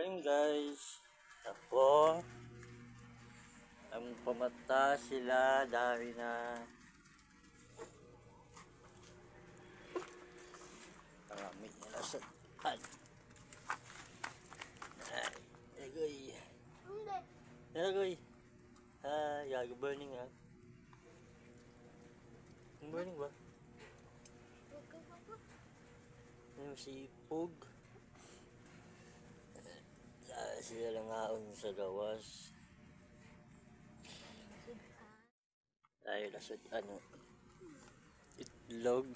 Morning guys. Ako ang pamata sila dahil na marami nila sa ay agoy agoy good morning ha. Good morning ba? Ano si Pug? Sila lang haon sa gawas. Ay, lasod itlog.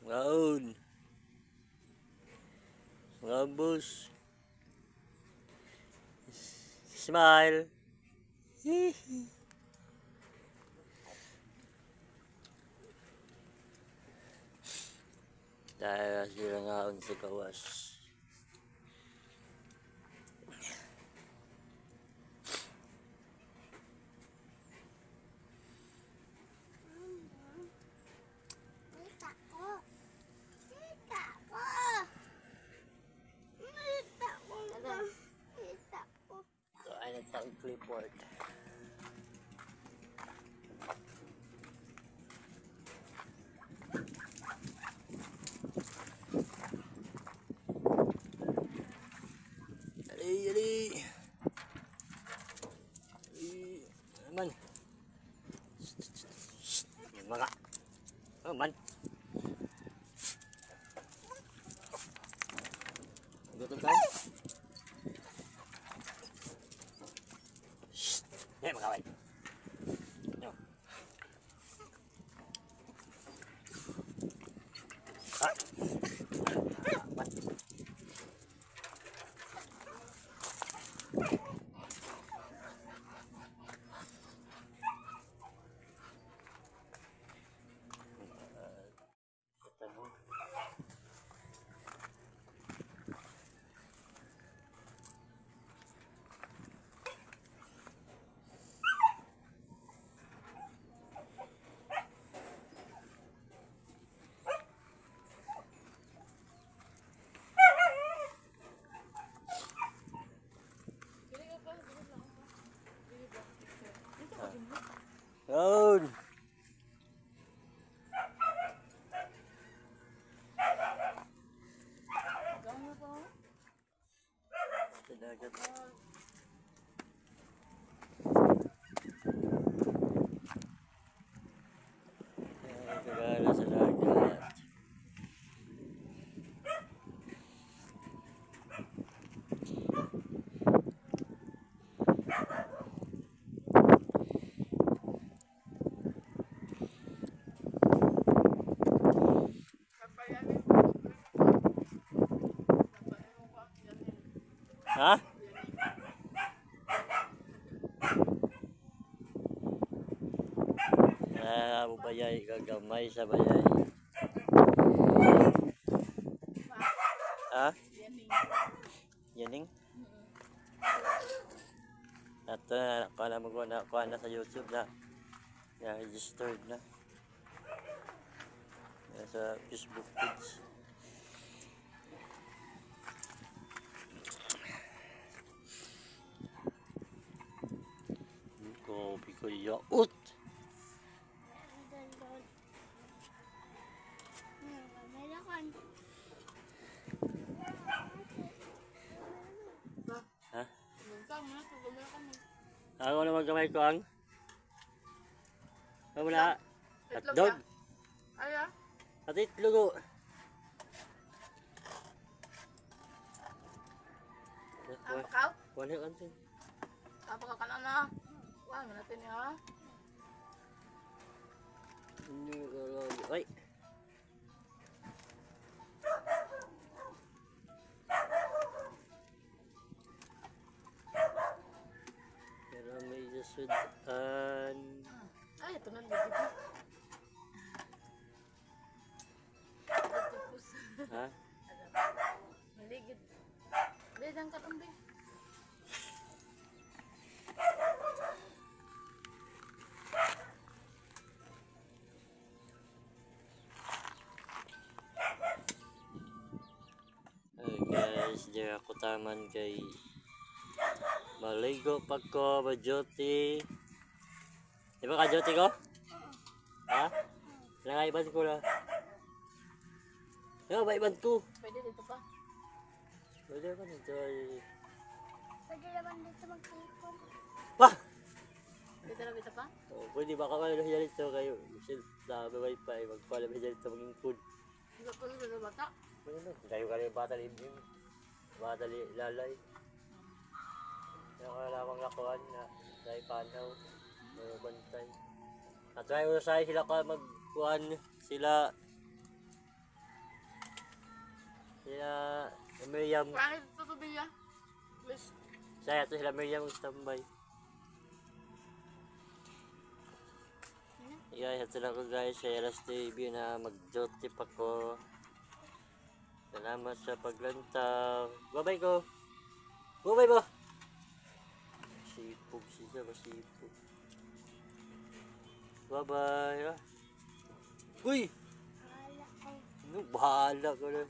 Ngaon. Ngabos. Smile. Dahil sila ngaon sa gawas. So, ay nagtang clipboard. Yali. Man. Mga. Oh, man. Gutom ka? Hey, mga kaway. No. Ah. Man. Ngaon. Dagat. Kagala sa dagat. Ha? Bayay gagamay sa bayay. Ha? Yaning? At kala mo na sa YouTube na registered na. Sa Facebook page. Kopi ko yaot. Ha? Ako na magkamay ko ang ako na hotdog. Aya? At itlog. Ang pakaw? Wala ka natin. Kapag ka na. Wala mo natin ya. Ay. Pero may jasudan. Ay, ito na ligid. Ha? Maligid. Bedang katambing. Di ako taman kay maligo pa ko, ma-duty. Di ba ka-duty ko? Ha? Nangaiban ko na. Ano ba iban ko? Pwede dito pa. Pwede ba nito ay... Pwede naman dito mag-ipon. Wah! Dito na dito pa. Oh, pwede ba ka ano hiya dito kayo? Michelle, na may wifi, magpala mo hiya dito maging food. Dito pa dito bata. Ano na? Kayo ka rin bata libing. Bata lalay. Kaya ka lamang lakuan na dahil panaw. May bantay. At-try mo sa sila ka magkuhan sila. Sila Miriam. Paano dito tubig ya? Please. Saya to sila Miriam mag-standby. Yeah, ito lang ko guys sa Elas TV na mag-duty pa ko. Salamat sa paglantaw. Bye-bye ko. Bye-bye mo. Sipog siya, masipog. Bye-bye. Uy! Wala ko. Ano, bahala ko na.